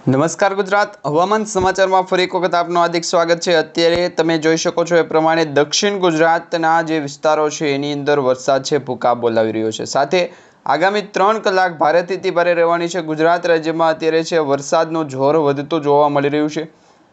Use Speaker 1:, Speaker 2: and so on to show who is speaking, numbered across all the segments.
Speaker 1: નમસ્કાર ગુજરાત હવામાન સમાચારમાં ફરી એક વખત આપનું હાર્દિક સ્વાગત છે। અત્યારે તમે જોઈ શકો છો એ પ્રમાણે દક્ષિણ ગુજરાતના જે વિસ્તારો છે એની અંદર વરસાદ છે ભૂકા બોલાવી રહ્યો છે। સાથે આગામી 3 કલાક ભારેથી અતિ ભારે રહેવાની છે। ગુજરાત રાજ્યમાં અત્યારે છે વરસાદનું જોર વધતું જોવા મળી રહ્યું છે।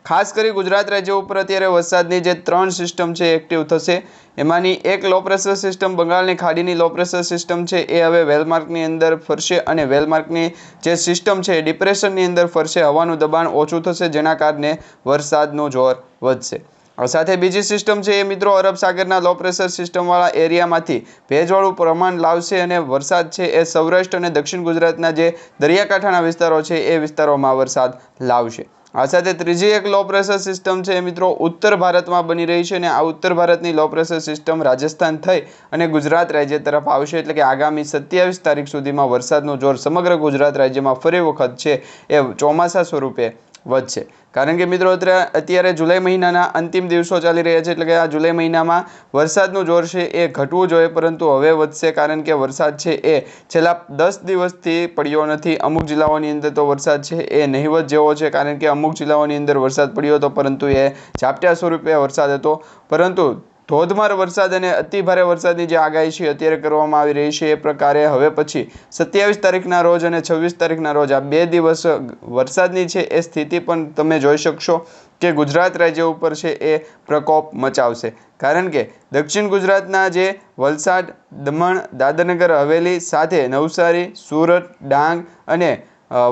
Speaker 1: ખાસ કરી ગુજરાત રાજ્ય ઉપર અત્યારે વરસાદની જે 3 સિસ્ટમ છે એક્ટિવ થશે। એમાંની એક લો પ્રેશર સિસ્ટમ બંગાળની ખાડીની લો પ્રેશર સિસ્ટમ છે એ હવે વેલમાર્કની અંદર ફરશે અને વેલમાર્કની જે સિસ્ટમ છે ડિપ્રેશનની અંદર ફરશે। હવાનું દબાણ ઓછું થશે જેના કારણે વરસાદનું જોર વધશે। સાથે બીજી સિસ્ટમ છે એ મિત્રો અરબ સાગરના લો પ્રેશર સિસ્ટમવાળા એરિયામાંથી ભેજવાળું પ્રમાણ લાવશે અને વરસાદ છે એ સૌરાષ્ટ્ર અને દક્ષિણ ગુજરાતના જે દરિયાકાંઠાના વિસ્તારો છે એ વિસ્તારોમાં વરસાદ લાવશે। આ સાથે ત્રીજી એક લો પ્રેશર સિસ્ટમ છે મિત્રો ઉત્તર ભારતમાં બની રહી છે અને આ ઉત્તર ભારતની લો પ્રેશર સિસ્ટમ રાજસ્થાન થઈ અને ગુજરાત રાજ્ય તરફ આવશે। એટલે કે આગામી 27 તારીખ સુધીમાં વરસાદનું જોર સમગ્ર ગુજરાત રાજ્યમાં ફરી વખત છે એ ચોમાસા સ્વરૂપે વધશે। કારણ કે મિત્રો અત્યારે જુલાઈ મહિનાના અંતિમ દિવસો ચાલી રહ્યા છે। એટલે કે આ જુલાઈ મહિનામાં વરસાદનું જોર છે એ ઘટવું જોઈએ પરંતુ હવે વધશે કારણ કે વરસાદ છે એ છેલ્લા 10 દિવસથી પડ્યો નથી। અમુક જિલ્લાઓની અંદર તો વરસાદ છે એ નહિવત જેવો છે કારણ કે અમુક જિલ્લાઓની અંદર વરસાદ પડ્યો હતો પરંતુ એ ઝાપટા સ્વરૂપે વરસાદ હતો। પરંતુ ધોધમાર વરસાદ અને અતિ ભારે વરસાદની જે આગાહી છે અત્યારે કરવામાં આવી રહી છે એ પ્રકારે હવે પછી 27 તારીખના રોજ અને 26 તારીખના રોજ આ 2 દિવસ વરસાદની છે એ સ્થિતિ પણ તમે જોઈ શકશો કે ગુજરાત રાજ્ય ઉપર છે એ પ્રકોપ મચાવશે। કારણ કે દક્ષિણ ગુજરાતના જે વલસાડ, દમણ, દાદરનગર હવેલી સાથે નવસારી, સુરત, ડાંગ અને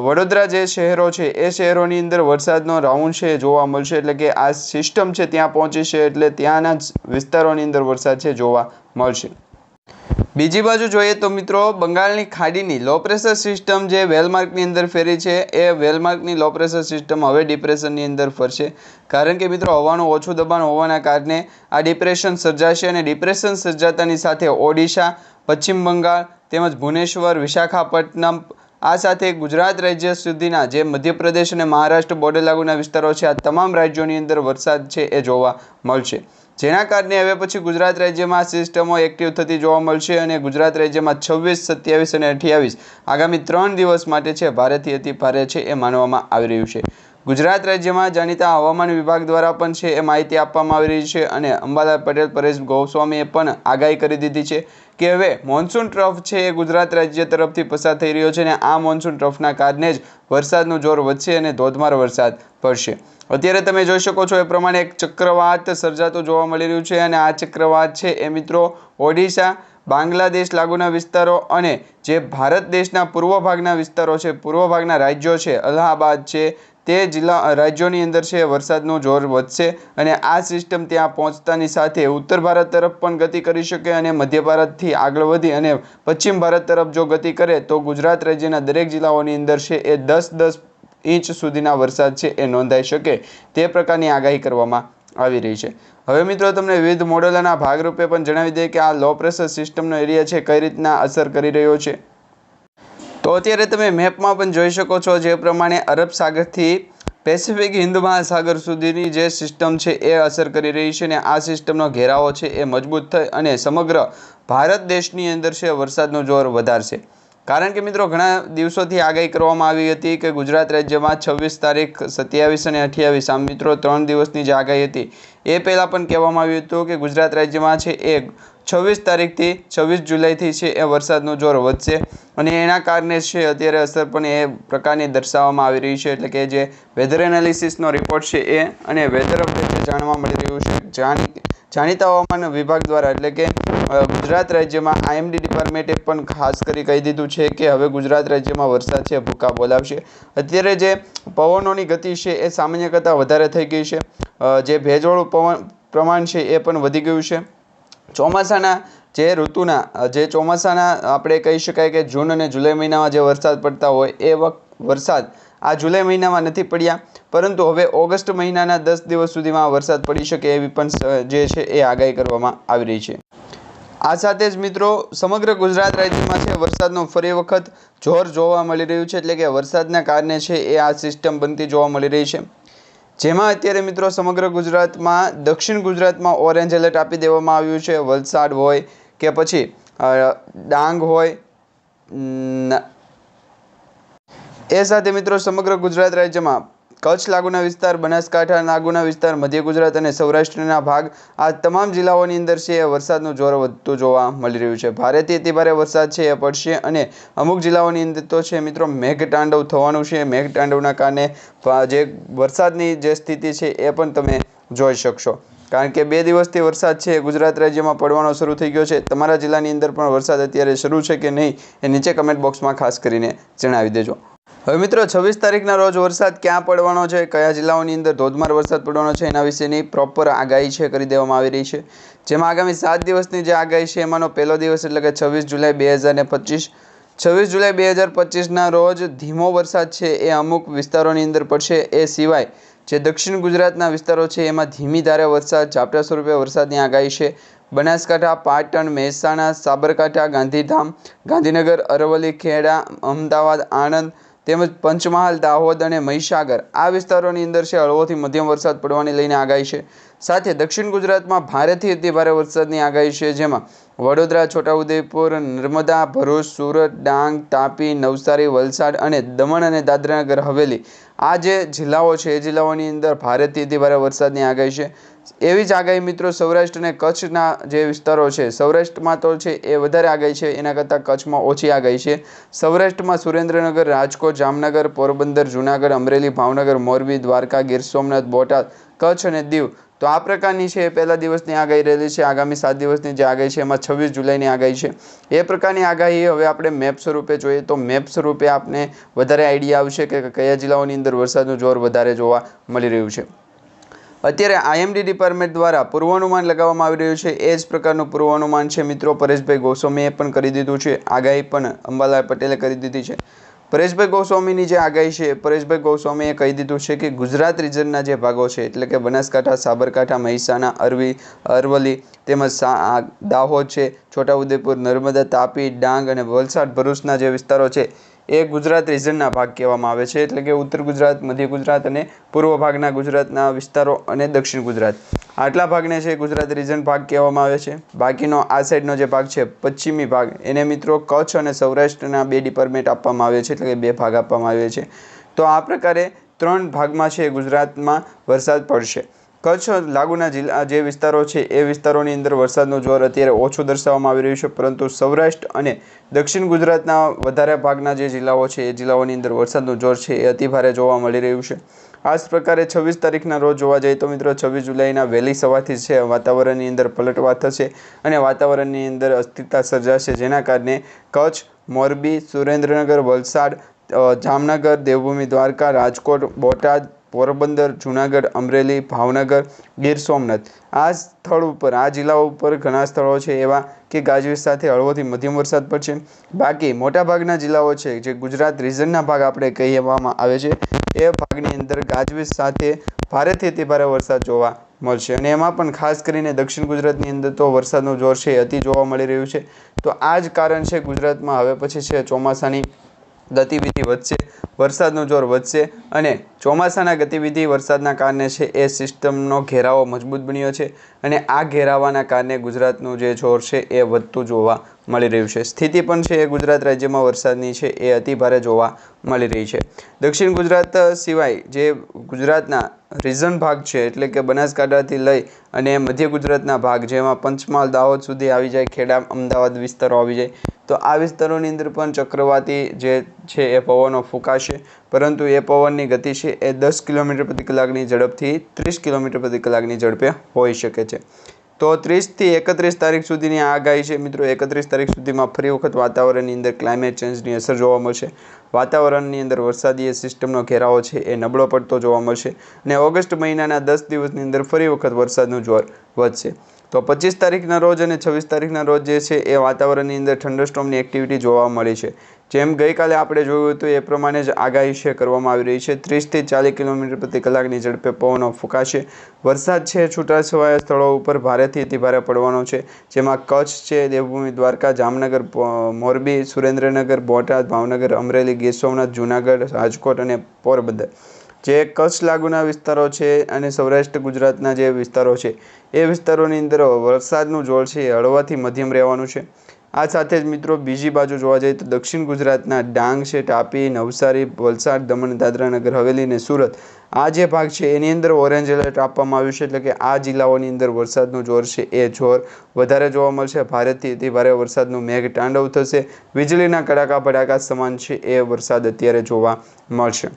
Speaker 1: વડોદરા જે શહેરો છે એ શહેરોની અંદર વરસાદનો રાઉન્ડ છે જોવા મળશે। એટલે કે આ સિસ્ટમ છે ત્યાં પહોંચી છે એટલે ત્યાંના વિસ્તારોની અંદર વરસાદ છે જોવા મળશે। બીજી બાજુ જોઈએ તો મિત્રો બંગાળની ખાડીની લો પ્રેશર સિસ્ટમ જે વેલમાર્કની અંદર ફેરી છે એ વેલમાર્કની લો પ્રેશર સિસ્ટમ હવે ડિપ્રેશનની અંદર ફરશે। કારણ કે મિત્રો હવાનું ઓછું દબાણ હોવાના કારણે આ ડિપ્રેશન સર્જાશે અને ડિપ્રેશન સર્જાતાની સાથે ઓડિશા, પશ્ચિમ બંગાળ તેમજ ભુવનેશ્વર, વિશાખાપટ્ટનમ આ સાથે ગુજરાત રાજ્ય સુધીના જે મધ્યપ્રદેશ અને મહારાષ્ટ્ર બોર્ડર લાગુના વિસ્તારો છે આ તમામ રાજ્યોની અંદર વરસાદ છે એ જોવા મળશે। જેના કારણે હવે પછી ગુજરાત રાજ્યમાં સિસ્ટમો એક્ટિવ થતી જોવા મળશે અને ગુજરાત રાજ્યમાં 26, 27 અને 28 આગામી 3 દિવસ માટે છે ભારેથી અતિ ભારે છે એ માનવામાં આવી રહ્યું છે। ગુજરાત રાજ્યમાં જાણીતા હવામાન વિભાગ દ્વારા પણ છે એ માહિતી આપવામાં આવી રહી છે અને અંબાલાલ પટેલ, પરેશ ગોસ્વામીએ પણ આગાહી કરી દીધી છે કે હવે મોન્સૂન ટ્રફ છે એ ગુજરાત રાજ્ય તરફથી પસાર થઈ રહ્યો છે અને આ મોન્સૂન ટ્રફના કારણે જ વરસાદનું જોર વધશે અને ધોધમાર વરસાદ પડશે। અત્યારે તમે જોઈ શકો છો એ પ્રમાણે એક ચક્રવાત સર્જાતું જોવા મળી રહ્યું છે અને આ ચક્રવાત છે એ મિત્રો ઓડિશા, બાંગ્લાદેશ લાગુના વિસ્તારો અને જે ભારત દેશના પૂર્વ ભાગના વિસ્તારો છે, પૂર્વ ભાગના રાજ્યો છે, અલ્હાબાદ છે તે રાજ્યોની અંદર છે વરસાદનું જોર વધશે અને આ સિસ્ટમ ત્યાં પહોંચતાની સાથે ઉત્તર ભારત તરફ પણ ગતિ કરી શકે અને મધ્ય ભારતથી આગળ વધી અને પશ્ચિમ ભારત તરફ જો ગતિ કરે તો ગુજરાત રાજ્યના દરેક જિલ્લાઓની અંદર છે એ 10-10 ઇંચ સુધીના વરસાદ છે એ નોંધાઈ શકે તે પ્રકારની આગાહી કરવામાં આવી રહી છે। હવે મિત્રો તમને વિવિધ મોડેલોના ભાગરૂપે પણ જણાવી દઈએ કે આ લો પ્રેશર સિસ્ટમનો એરિયા છે કઈ રીતના અસર કરી રહ્યો છે। તો અત્યારે તમે મેપમાં પણ જોઈ શકો છો જે પ્રમાણે અરબ સાગરથી પેસિફિક હિન્દ મહાસાગર સુધીની જે સિસ્ટમ છે એ અસર કરી રહી છે અને આ સિસ્ટમનો ઘેરાવો છે એ મજબૂત થઈ અને સમગ્ર ભારત દેશની અંદર છે વરસાદનું જોર વધારશે। કારણ કે મિત્રો ઘણા દિવસોથી આગાહી કરવામાં આવી હતી કે ગુજરાત રાજ્યમાં 26 તારીખ, 27 અને 28 આમ મિત્રો 3 દિવસની જે આગાહી હતી એ પહેલાં પણ કહેવામાં આવ્યું હતું કે ગુજરાત રાજ્યમાં છે એ 26 તારીખથી 26 જુલાઈથી છે એ વરસાદનું જોર વધશે અને એના કારણે છે અત્યારે અસર પણ એ પ્રકારની દર્શાવવામાં આવી રહી છે। એટલે કે જે વેધર એનાલિસિસનો રિપોર્ટ છે એ અને વેધર અપડેટ જાણવા મળી રહ્યું છે જાણીતા હવામાન વિભાગ દ્વારા। એટલે કે ગુજરાત રાજ્યમાં આઈએમડી ડિપાર્ટમેન્ટે પણ ખાસ કરી કહી દીધું છે કે હવે ગુજરાત રાજ્યમાં વરસાદ છે ભૂકા બોલાવશે। અત્યારે જે પવનોની ગતિ છે એ સામાન્ય કરતાં વધારે થઈ ગઈ છે, જે ભેજવાળું પવન પ્રમાણ છે એ પણ વધી ગયું છે। ચોમાસાના જે ઋતુના જે ચોમાસાના આપણે કહી શકાય કે જૂન અને જુલાઈ મહિનામાં જે વરસાદ પડતા હોય એ વરસાદ આ જુલાઈ મહિનામાં નથી પડ્યા પરંતુ હવે ઓગસ્ટ મહિનાના 10 દિવસ સુધીમાં વરસાદ પડી શકે એવી પણ જે છે એ આગાહી કરવામાં આવી રહી છે। આ સાથે જ મિત્રો સમગ્ર ગુજરાત રાજ્યમાં છે વરસાદનું ફરી વખત જોર જોવા મળી રહ્યું છે। એટલે કે વરસાદના કારણે છે એ આ સિસ્ટમ બનતી જોવા મળી રહી છે જેમાં અત્યારે મિત્રો સમગ્ર ગુજરાતમાં દક્ષિણ ગુજરાતમાં ઓરેન્જ એલર્ટ આપી દેવામાં આવ્યું છે। વલસાડ હોય કે પછી ડાંગ હોય એ સાથે મિત્રો સમગ્ર ગુજરાત રાજ્યમાં કચ્છ લાગુના વિસ્તાર, બનાસકાંઠા લાગુના વિસ્તાર, મધ્ય ગુજરાત અને સૌરાષ્ટ્રના ભાગ આ તમામ જિલ્લાઓની અંદર છે એ વરસાદનું જોર વધતું જોવા મળી રહ્યું છે. ભારેથી અતિભારે વરસાદ છે એ પડશે અને અમુક જિલ્લાઓની અંદર તો છે મિત્રો મેઘતાંડવ થવાનું છે. મેઘતાંડવના કારણે જે વરસાદની જે સ્થિતિ છે એ પણ તમે જોઈ શકશો. કારણ કે 2 દિવસથી વરસાદ છે ગુજરાત રાજ્યમાં પડવાનો શરૂ થઈ ગયો છે. તમારા જિલ્લાની અંદર પણ વરસાદ અત્યારે શરૂ છે કે નહીં એ નીચે કમેન્ટ બોક્સમાં ખાસ કરીને જણાવી દેજો. હવે મિત્રો 26 તારીખના રોજ વરસાદ ક્યાં પડવાનો છે, કયા જિલ્લાઓની અંદર ધોધમાર વરસાદ પડવાનો છે એના વિશેની પ્રોપર આગાહી છે કરી દેવામાં આવી રહી છે. જેમાં આગામી 7 દિવસની જે આગાહી છે એમાંનો પહેલો દિવસ એટલે કે 26 જુલાઈ 2025 26 જુલાઈ 2025ના રોજ ધીમો વરસાદ છે એ અમુક વિસ્તારોની અંદર પડશે. એ સિવાય જે દક્ષિણ ગુજરાતના વિસ્તારો છે એમાં ધીમી ધારે વરસાદ, ઝાપટા સ્વરૂપે વરસાદની આગાહી છે. બનાસકાંઠા, પાટણ, મહેસાણા, સાબરકાંઠા, ગાંધીધામ, ગાંધીનગર, અરવલ્લી, ખેડા, અમદાવાદ, આણંદ તેમજ પંચમહાલ, દાહોદ અને મહીસાગર આ વિસ્તારોની અંદર છે હળવોથી મધ્યમ વરસાદ પડવાની લઈને આગાહી છે. સાથે દક્ષિણ ગુજરાતમાં ભારેથી અતિભારે વરસાદની આગાહી છે. જેમાં વડોદરા, છોટાઉદેપુર, નર્મદા, ભરૂચ, સુરત, ડાંગ, તાપી, નવસારી, વલસાડ અને દમણ અને દાદરાનગર હવેલી આ જે જિલ્લાઓ છે એ જિલ્લાઓની અંદર ભારેથી અતિભારે વરસાદની આગાહી છે. એવી જ આગાહી મિત્રો સૌરાષ્ટ્ર અને કચ્છના જે વિસ્તારો છે, સૌરાષ્ટ્રમાં તો છે એ વધારે આગાહી છે, એના કરતાં કચ્છમાં ઓછી આગાહી છે. સૌરાષ્ટ્રમાં સુરેન્દ્રનગર, રાજકોટ, જામનગર, પોરબંદર, જૂનાગઢ, અમરેલી, ભાવનગર, મોરબી, દ્વારકા, ગીર સોમનાથ, બોટાદ, કચ્છ અને દીવ તો આ પ્રકારની છે પહેલા દિવસની આગાહી રહેલી છે. આગામી 7 દિવસની જે આગાહી છે એમાં 26 જુલાઈની આગાહી છે. એ પ્રકારની આગાહી હવે આપણે મેપ સ્વરૂપે જોઈએ તો મેપ સ્વરૂપે આપને વધારે આઈડિયા આવશે કે કયા જિલ્લાઓની અંદર વરસાદનું જોર વધારે જોવા મળી રહ્યું છે. અત્યારે આઈએમડી ડિપાર્ટમેન્ટ દ્વારા પૂર્વાનુમાન લગાવવામાં આવી રહ્યું છે. એ જ પ્રકારનું પૂર્વાનુમાન છે મિત્રો પરેશભાઈ ગોસ્વામીએ પણ કરી દીધું છે. આગાહી પણ અંબાલાલ પટેલે કરી દીધી છે. પરેશભાઈ ગોસ્વામીની જે આગાહી છે, પરેશભાઈ ગોસ્વામીએ કહી દીધું છે કે ગુજરાત રિજનના જે ભાગો છે એટલે કે બનાસકાંઠા, સાબરકાંઠા, મહેસાણા, અરવલ્લી તેમજ દાહોદ છે, છોટાઉદેપુર, નર્મદા, તાપી, ડાંગ અને વલસાડ, ભરૂચના જે વિસ્તારો છે એ ગુજરાત રિજનના ભાગ કહેવામાં આવે છે. એટલે કે ઉત્તર ગુજરાત, મધ્ય ગુજરાત અને પૂર્વ ભાગના ગુજરાતના વિસ્તારો અને દક્ષિણ ગુજરાત આટલા ભાગને છે ગુજરાત રિજન ભાગ કહેવામાં આવે છે. બાકીનો આ સાઈડનો જે ભાગ છે પશ્ચિમી ભાગ એને મિત્રો કચ્છ અને સૌરાષ્ટ્રના 2 ડિપાર્ટમેન્ટ આપવામાં આવે છે, એટલે કે 2 ભાગ આપવામાં આવે છે. તો આ પ્રકારે 3 ભાગમાં છે ગુજરાતમાં વરસાદ પડશે. કચ્છ લાગુના જિલ્લા જે વિસ્તારો છે એ વિસ્તારોની અંદર વરસાદનું જોર અત્યારે ઓછું દર્શાવવામાં આવી રહ્યું છે. પરંતુ સૌરાષ્ટ્ર અને દક્ષિણ ગુજરાતના વધારે ભાગના જે જિલ્લાઓ છે એ જિલ્લાઓની અંદર વરસાદનું જોર છે એ અતિભારે જોવા મળી રહ્યું છે. આ જ પ્રકારે 26 તારીખના રોજ જોવા જઈએ તો મિત્રો 26 જુલાઈના વહેલી સવારથી છે વાતાવરણની અંદર પલટવાર થશે અને વાતાવરણની અંદર અસ્થિરતા સર્જાશે. જેના કારણે કચ્છ, મોરબી, સુરેન્દ્રનગર, વલસાડ, જામનગર, દેવભૂમિ દ્વારકા, રાજકોટ, બોટાદ, પોરબંદર, જૂનાગઢ, અમરેલી, ભાવનગર, ગીર સોમનાથ આ સ્થળ ઉપર આ જિલ્લાઓ ઉપર ઘણા સ્થળો છે એવા કે ગાજવીજ સાથે હળવોથી મધ્યમ વરસાદ પડશે. બાકી મોટાભાગના જિલ્લાઓ છે જે ગુજરાત રિજનના ભાગ આપણે કહેવામાં આવે છે એ ભાગની અંદર ગાજવીજ સાથે ભારેથી અતિભારે વરસાદ જોવા મળશે. અને એમાં પણ ખાસ કરીને દક્ષિણ ગુજરાતની અંદર તો વરસાદનું જોર છે અતિ જોવા મળી રહ્યું છે. તો આ જ કારણ છે ગુજરાતમાં હવે પછી છે ચોમાસાની ગતિવિધિ વધશે, વરસાદનું જોર વધશે અને ચોમાસાના ગતિવિધિ વરસાદના કારણે છે એ સિસ્ટમનો ઘેરાવો મજબૂત બન્યો છે અને આ ઘેરાવાના કારણે ગુજરાતનું જે જોર છે એ વધતું જોવા મળી રહ્યું છે. સ્થિતિ પણ છે એ ગુજરાત રાજ્યમાં વરસાદની છે એ અતિભારે જોવા મળી રહી છે. દક્ષિણ ગુજરાત સિવાય જે ગુજરાતના રિજન ભાગ છે એટલે કે બનાસકાંઠાથી લઈ અને મધ્ય ગુજરાતના ભાગ જેમાં પંચમહાલ, દાહોદ સુધી આવી જાય, ખેડા, અમદાવાદ વિસ્તારો આવી જાય તો આ વિસ્તારોની અંદર પણ ચક્રવાતી જે છે એ પવનો ફૂંકાશે. પરંતુ એ પવનની ગતિ છે એ 10 કિલોમીટર પ્રતિ કલાકની ઝડપથી 30 કિલોમીટર પ્રતિ કલાકની ઝડપે હોઈ શકે છે. તો 30થી 31 તારીખ સુધીની આ આગાહી છે મિત્રો. 31 તારીખ સુધીમાં ફરી વખત વાતાવરણની અંદર ક્લાઇમેટ ચેન્જની અસર જોવા મળશે. વાતાવરણની અંદર વરસાદીય સિસ્ટમનો ઘેરાવો છે એ નબળો પડતો જોવા મળશે અને ઓગસ્ટ મહિનાના 10 દિવસની અંદર ફરી વખત વરસાદનું જોર વધશે. તો 25 તારીખના રોજ અને 26 તારીખના રોજ જે છે એ વાતાવરણની અંદર થંડરસ્ટોર્મની એક્ટિવિટી જોવા મળી છે. જેમ ગઈકાલે આપણે જોયું હતું એ પ્રમાણે જ આગાહી છે કરવામાં આવી રહી છે. 30થી 40 કિલોમીટર પ્રતિ કલાકની ઝડપે પવનો ફૂંકાશે. વરસાદ છે છૂટાછવાયા સ્થળો ઉપર ભારેથી અતિભારે પડવાનો છે. જેમાં કચ્છ છે, દેવભૂમિ દ્વારકા, જામનગર, મોરબી, સુરેન્દ્રનગર, બોટાદ, ભાવનગર, અમરેલી, ગીર સોમનાથ, જૂનાગઢ, રાજકોટ અને પોરબંદર જે કચ્છ લાગુના વિસ્તારો છે અને સૌરાષ્ટ્ર ગુજરાતના જે વિસ્તારો છે એ વિસ્તારોની અંદર વરસાદનું જોર છે એ હળવાથી મધ્યમ રહેવાનું છે. આ સાથે જ મિત્રો બીજી બાજુ જોવા જઈએ તો દક્ષિણ ગુજરાતના ડાંગ છે, તાપી, નવસારી, વલસાડ, દમણ, દાદરા નગર હવેલી અને સુરત આ જે ભાગ છે એની અંદર ઓરેન્જ એલર્ટ આપવામાં આવ્યું છે, એટલે કે આ જિલ્લાઓની અંદર વરસાદનું જોર છે એ જોર વધારે જોવા મળશે. ભારેથી અતિ ભારે વરસાદનું મેઘ તાંડવ થશે. વીજળીના કડાકા ભડાકા સમાન છે એ વરસાદ અત્યારે જોવા મળશે.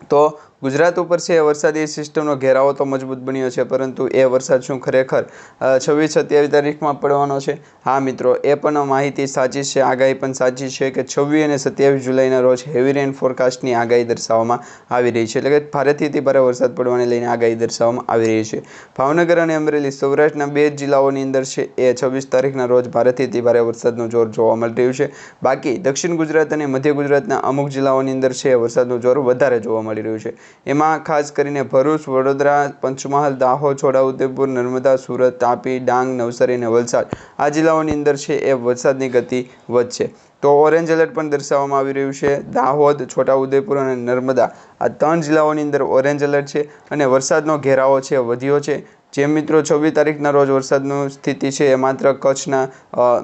Speaker 1: તો ગુજરાત ઉપર છે એ વરસાદી સિસ્ટમનો ઘેરાવો તો મજબૂત બન્યો છે, પરંતુ એ વરસાદ શું ખરેખર 26-27 તારીખમાં પડવાનો છે? હા મિત્રો, એ પણ માહિતી સાચી છે, આગાહી પણ સાચી છે કે 26 અને 27 જુલાઈના રોજ હેવી રેન ફોરકાસ્ટની આગાહી દર્શાવવામાં આવી રહી છે, એટલે કે ભારેથી અતિ ભારે વરસાદ પડવાને લઈને આગાહી દર્શાવવામાં આવી રહી છે. ભાવનગર અને અમરેલી સૌરાષ્ટ્રના 2 જિલ્લાઓની અંદર છે એ 26 તારીખના રોજ ભારેથી અતિ ભારે વરસાદનું જોર જોવા મળી રહ્યું છે. બાકી દક્ષિણ ગુજરાત અને મધ્ય ગુજરાતના અમુક જિલ્લાઓની અંદર છે વરસાદનું જોર વધારે જોવા મળી રહ્યું છે. એમાં ખાસ કરીને ભરૂચ, વડોદરા, પંચમહાલ, દાહોદ, છોટાઉદેપુર, નર્મદા, સુરત, તાપી, ડાંગ, નવસારી અને વલસાડ આ જિલ્લાઓની અંદર છે એ વરસાદની ગતિ વધશે. તો ઓરેન્જ એલર્ટ પણ દર્શાવવામાં આવી રહ્યું છે. દાહોદ, છોટાઉદેપુર અને નર્મદા આ 3 જિલ્લાઓની અંદર ઓરેન્જ એલર્ટ છે અને વરસાદનો ઘેરાવો છે વધ્યો છે. જે મિત્રો 26 તારીખના રોજ વરસાદની સ્થિતિ છે એ માત્ર કચ્છના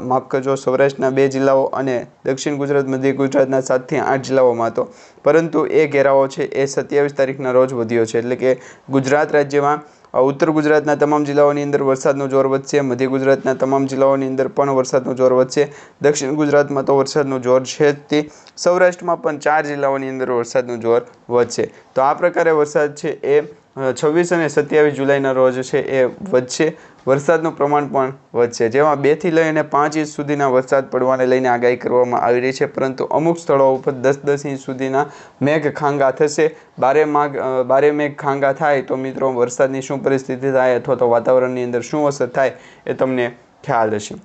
Speaker 1: માફ કરજો સૌરાષ્ટ્રના 2 જિલ્લાઓ અને દક્ષિણ ગુજરાત મધ્ય ગુજરાતના 7 થી 8 જિલ્લાઓમાં હતો, પરંતુ એ ઘેરાવો છે એ 27 તારીખના રોજ વધ્યો છે, એટલે કે ગુજરાત રાજ્યમાં ઉત્તર ગુજરાતના તમામ જિલ્લાઓની અંદર વરસાદનું જોર વધશે. મધ્ય ગુજરાતના તમામ જિલ્લાઓની અંદર પણ વરસાદનું જોર વધશે. દક્ષિણ ગુજરાતમાં તો વરસાદનું જોર છે જ તે. સૌરાષ્ટ્રમાં પણ 4 જિલ્લાઓની અંદર વરસાદનું જોર વધશે. તો આ પ્રકારે વરસાદ છે એ 26 અને 27 જુલાઈના રોજ છે એ વધશે. વરસાદનું પ્રમાણ પણ વધશે, જેમાં 2 થી લઈને 5 ઇંચ સુધીના વરસાદ પડવાને લઈને આગાહી કરવામાં આવી રહી છે, પરંતુ અમુક સ્થળો ઉપર 10-10 ઇંચ સુધીના મેઘ ખાંગા થશે. બારે મેઘ ખાંગા થાય તો મિત્રો વરસાદની શું પરિસ્થિતિ થાય અથવા તો વાતાવરણની અંદર શું અસર થાય એ તમને ખ્યાલ હશે.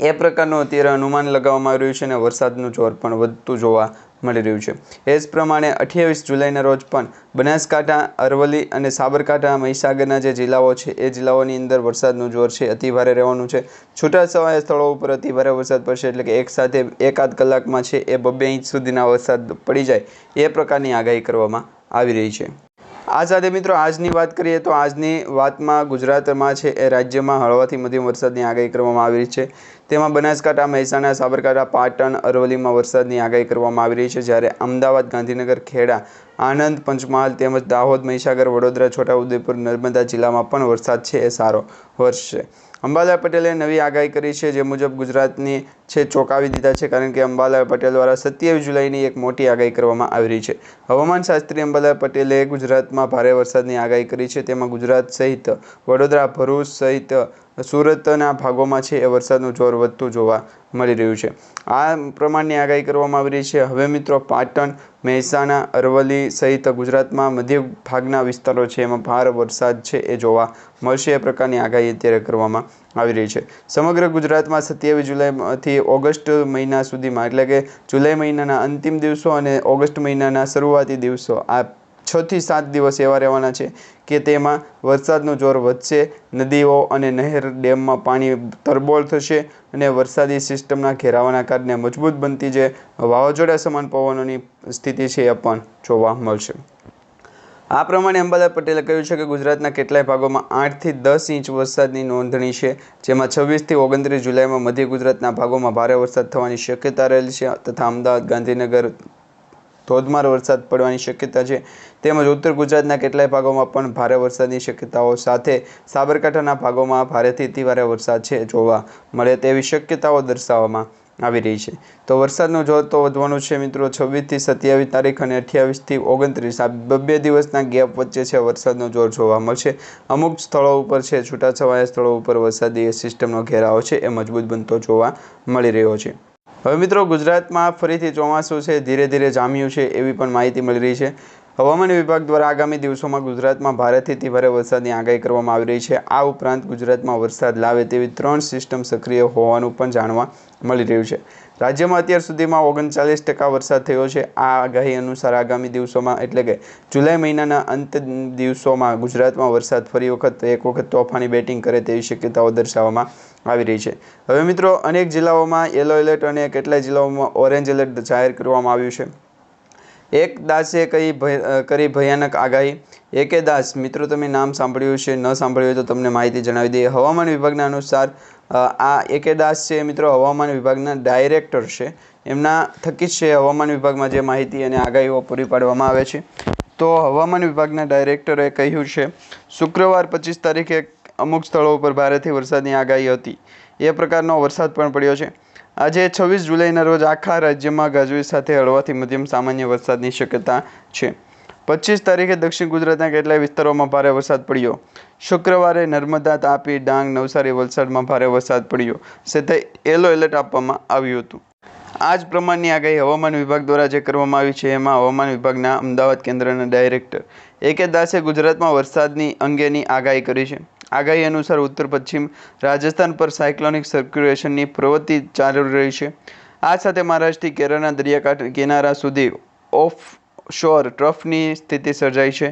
Speaker 1: એ પ્રકારનું અત્યારે અનુમાન લગાવવામાં આવી રહ્યું છે અને વરસાદનું જોર પણ વધતું જોવા મળી રહ્યું છે. એ જ પ્રમાણે 28 જુલાઈના રોજ પણ બનાસકાંઠા, અરવલ્લી અને સાબરકાંઠા, મહીસાગરના જે જિલ્લાઓ છે એ જિલ્લાઓની અંદર વરસાદનું જોર છે અતિ ભારે રહેવાનું છે. છૂટાછવાયા સ્થળો ઉપર અતિ ભારે વરસાદ પડશે, એટલે કે એક સાથે એકાદ કલાકમાં છે એ 2 ઇંચ સુધીના વરસાદ પડી જાય એ પ્રકારની આગાહી કરવામાં આવી રહી છે. આ સાથે મિત્રો આજની વાત કરીએ તો આજની વાતમાં ગુજરાતમાં છે એ રાજ્યમાં હળવાથી મધ્યમ વરસાદની આગાહી કરવામાં આવી રહી છે. તેમાં બનાસકાંઠા, મહેસાણા, સાબરકાંઠા, પાટણ, અરવલ્લીમાં વરસાદની આગાહી કરવામાં આવી રહી છે, જ્યારે અમદાવાદ, ગાંધીનગર, ખેડા, આણંદ, પંચમહાલ તેમજ દાહોદ, મહીસાગર, વડોદરા, છોટાઉદેપુર, નર્મદા જિલ્લામાં પણ વરસાદ છે એ સારો વરસશે. અંબાલાલ પટેલે નવી આગાહી કરી છે, જે મુજબ ગુજરાતની છે ચોંકાવી દીધા છે, કારણ કે અંબાલાલ પટેલ દ્વારા 27 જુલાઈની એક મોટી આગાહી કરવામાં આવી રહી છે. હવામાનશાસ્ત્રી અંબાલાલ પટેલે ગુજરાતમાં ભારે વરસાદની આગાહી કરી છે. તેમાં ગુજરાત સહિત વડોદરા, ભરૂચ સહિત સુરતના ભાગોમાં છે એ વરસાદનું જોર વધતું જોવા મળી રહ્યું છે. આ પ્રમાણની આગાહી કરવામાં આવી રહી છે. હવે મિત્રો પાટણ, મહેસાણા, અરવલ્લી સહિત ગુજરાતમાં મધ્ય ભાગના વિસ્તારો છે એમાં ભારે વરસાદ છે એ જોવા મળશે. એ પ્રકારની આગાહી અત્યારે કરવામાં આવી રહી છે. સમગ્ર ગુજરાતમાં 27 જુલાઈથી ઓગસ્ટ મહિના સુધીમાં, એટલે કે જુલાઈ મહિનાના અંતિમ દિવસો અને ઓગસ્ટ મહિનાના શરૂઆતી દિવસો, આ 6 થી 7 દિવસ એવા રહેવાના છે કે તેમાં વરસાદનું જોર વધશે. નદીઓ અને નહેર ડેમમાં પાણી તરબોળ થશે અને વરસાદી સિસ્ટમના ઘેરાવાના કારણે મજબૂત બનતી જે વાવાઝોડા સમાન પવનોની સ્થિતિ છે એ પણ જોવા મળશે. આ પ્રમાણે અંબાલાલ પટેલે કહ્યું છે કે ગુજરાતના કેટલાય ભાગોમાં 8 થી 10 ઇંચ વરસાદની નોંધણી છે, જેમાં 26 થી 29 જુલાઈમાં મધ્ય ગુજરાતના ભાગોમાં ભારે વરસાદ થવાની શક્યતા રહેલી છે, તથા અમદાવાદ, ગાંધીનગર ધોધમાર વરસાદ પડવાની શક્યતા છે. તેમજ ઉત્તર ગુજરાતના કેટલાય ભાગોમાં પણ ભારે વરસાદની શક્યતાઓ સાથે સાબરકાંઠાના ભાગોમાં ભારેથી અતિ ભારે વરસાદ છે જોવા મળે તેવી શક્યતાઓ દર્શાવવામાં આવી રહી છે. તો વરસાદનું જોર તો વધવાનું છે મિત્રો. 26 થી 27 તારીખ અને 28 થી 29 આ 2 દિવસના ગેપ વચ્ચે છે વરસાદનું જોર જોવા મળશે. અમુક સ્થળો ઉપર છે છૂટાછવાયા સ્થળો ઉપર વરસાદી સિસ્ટમનો ઘેરાવો છે એ મજબૂત બનતો જોવા મળી રહ્યો છે. હવે મિત્રો ગુજરાતમાં ફરીથી ચોમાસું છે ધીરે ધીરે જામ્યું છે એવી પણ માહિતી મળી રહી છે. હવામાન વિભાગ દ્વારા આગામી દિવસોમાં ગુજરાતમાં ભારેથી અતિ ભારે વરસાદની આગાહી કરવામાં આવી રહી છે. આ ઉપરાંત ગુજરાતમાં વરસાદ લાવે તેવી 3 સિસ્ટમ સક્રિય હોવાનું પણ જાણવા મળી રહ્યું છે. રાજ્યમાં અત્યાર સુધીમાં 39% વરસાદ થયો છે. આ આગાહી અનુસાર આગામી દિવસોમાં, એટલે કે જુલાઈ મહિનાના અંત દિવસોમાં ગુજરાતમાં વરસાદ ફરી એક વખત તોફાની બેટિંગ કરે તેવી શક્યતાઓ દર્શાવવામાં આવી રહી છે. હવે મિત્રો અનેક જિલ્લાઓમાં યલો એલર્ટ અને કેટલાય જિલ્લાઓમાં ઓરેન્જ એલર્ટ જાહેર કરવામાં આવ્યું છે. એક દાસે કરી ભયાનક આગાહી. એકે દાસ મિત્રો તમે નામ સાંભળ્યું છે, ન સાંભળ્યું હોય તો તમને માહિતી જણાવી દઈએ. હવામાન વિભાગના અનુસાર આ એકે દાસ છે મિત્રો હવામાન વિભાગના ડાયરેક્ટર છે. એમના થકી જ છે હવામાન વિભાગમાં જે માહિતી અને આગાહીઓ પૂરી પાડવામાં આવે છે. તો હવામાન વિભાગના ડાયરેક્ટરે કહ્યું છે શુક્રવાર 25 તારીખે અમુક સ્થળો ઉપર ભારેથી વરસાદની આગાહી હતી. એ પ્રકારનો વરસાદ પણ પડ્યો છે. આજે 26 જુલાઈના રોજ આખા રાજ્યમાં ગાજવીજ સાથે હળવાથી મધ્યમ સામાન્ય વરસાદની શક્યતા છે. 25 તારીખે દક્ષિણ ગુજરાતના કેટલાય વિસ્તારોમાં ભારે વરસાદ પડ્યો. શુક્રવારે નર્મદા, તાપી, ડાંગ, નવસારી, વલસાડમાં ભારે વરસાદ પડ્યો છે. યલો એલર્ટ આપવામાં આવ્યું હતું. આ જ પ્રમાણની આગાહી હવામાન વિભાગ દ્વારા જે કરવામાં આવી છે એમાં હવામાન વિભાગના અમદાવાદ કેન્દ્રના ડાયરેક્ટર એકે દાસે ગુજરાતમાં વરસાદની અંગેની આગાહી કરી છે. આગાહી અનુસાર ઉત્તર પશ્ચિમ રાજસ્થાન પર સાયક્લોનિક સર્ક્યુલેશનની પ્રવૃત્તિ ચાલુ રહી છે. આ સાથે મહારાષ્ટ્રથી કેરળના દરિયાકાંઠા કિનારા સુધી ઓફ શોર ટ્રફની સ્થિતિ સર્જાઈ છે.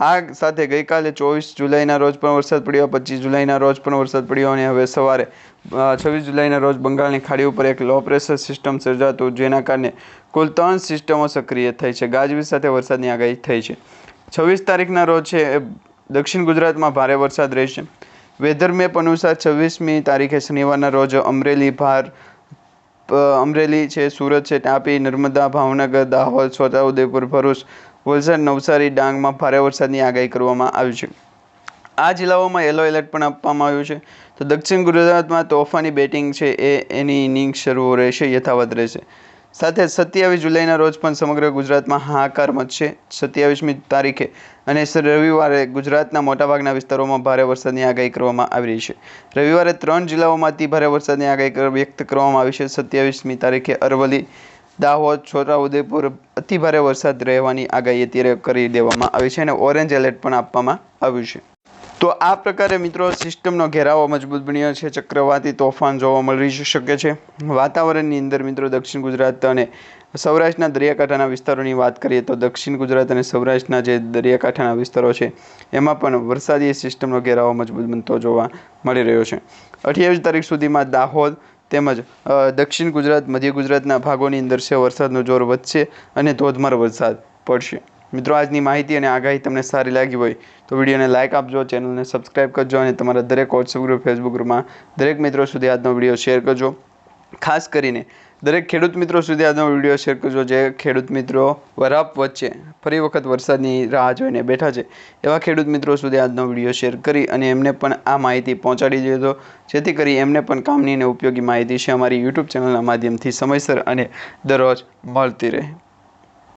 Speaker 1: આ સાથે ગઈકાલે 24 જુલાઈના રોજ પણ વરસાદ પડ્યો, 25 જુલાઈના રોજ પણ વરસાદ પડ્યો અને હવે સવારે 26 જુલાઈના રોજ બંગાળની ખાડી ઉપર એક લો પ્રેશર સિસ્ટમ સર્જાતું જેના કારણે કુલ 3 સિસ્ટમો સક્રિય થઈ છે. ગાજવીજ સાથે વરસાદની આગાહી થઈ છે. 26 તારીખના રોજ છે દક્ષિણ ગુજરાતમાં ભારે વરસાદ રહેશે. વેધર મેપ અનુસાર 26મી તારીખે શનિવારના રોજ અમરેલી છે, સુરત છે, તાપી, નર્મદા, ભાવનગર, દાહોદ, છોટાઉદેપુર, ભરૂચ, વલસાડ, નવસારી, ડાંગમાં ભારે વરસાદની આગાહી કરવામાં આવી છે. આ જિલ્લાઓમાં યલો એલર્ટ પણ આપવામાં આવ્યું છે. તો દક્ષિણ ગુજરાતમાં તોફાની બેટિંગ છે એની ઇનિંગ શરૂ રહેશે, યથાવત રહેશે. સાથે 27 જુલાઈના રોજ પણ સમગ્ર ગુજરાતમાં હાહાકાર મચશે. 27મી તારીખે અને રવિવારે ગુજરાતના મોટાભાગના વિસ્તારોમાં ભારે વરસાદની આગાહી કરવામાં આવી રહી છે. રવિવારે 3 જિલ્લાઓમાં અતિ ભારે વરસાદની આગાહી વ્યક્ત કરવામાં આવી છે. 27મી તારીખે અરવલ્લી, દાહોદ, છોટાઉદેપુર અતિ ભારે વરસાદ રહેવાની આગાહી અત્યારે કરી દેવામાં આવી છે અને ઓરેન્જ એલર્ટ પણ આપવામાં આવ્યું છે. તો આ પ્રકારે મિત્રો સિસ્ટમનો ઘેરાવો મજબૂત બન્યો છે. ચક્રવાતી તોફાન જોવા મળી શકે છે. વાતાવરણની અંદર મિત્રો દક્ષિણ ગુજરાત અને સૌરાષ્ટ્રના દરિયાકાંઠાના વિસ્તારોની વાત કરીએ તો દક્ષિણ ગુજરાત અને સૌરાષ્ટ્રના જે દરિયાકાંઠાના વિસ્તારો છે એમાં પણ વરસાદી સિસ્ટમનો ઘેરાવો મજબૂત બનતો જોવા મળી રહ્યો છે. 28 તારીખ સુધીમાં દાહોદ તેમજ દક્ષિણ ગુજરાત, મધ્ય ગુજરાતના ભાગોની અંદર છે વરસાદનો જોર વધશે અને ધોધમાર વરસાદ પડશે. મિત્રો આજની માહિતી અને આગાહી તમને સારી લાગી હોય તો વિડીયોને લાઇક આપજો, ચેનલને સબસ્ક્રાઈબ કરજો અને તમારા દરેક વોટ્સઅપ ગ્રુપ, ફેસબુક ગ્રુપમાં દરેક મિત્રો સુધી આજનો વિડીયો શેર કરજો. ખાસ કરીને દરેક ખેડૂત મિત્રો સુધી આજનો વિડીયો શેર કરજો જે ખેડૂત મિત્રો વરાપ વચ્ચે ફરી વખત વરસાદની રાહ જોઈને બેઠા છે એવા ખેડૂત મિત્રો સુધી આજનો વિડીયો શેર કરી અને એમને પણ આ માહિતી પહોંચાડી દેજો જેથી કરી એમને પણ કામની અને ઉપયોગી માહિતી છે અમારી યુટ્યુબ ચેનલના માધ્યમથી સમયસર અને દરરોજ મળતી રહે.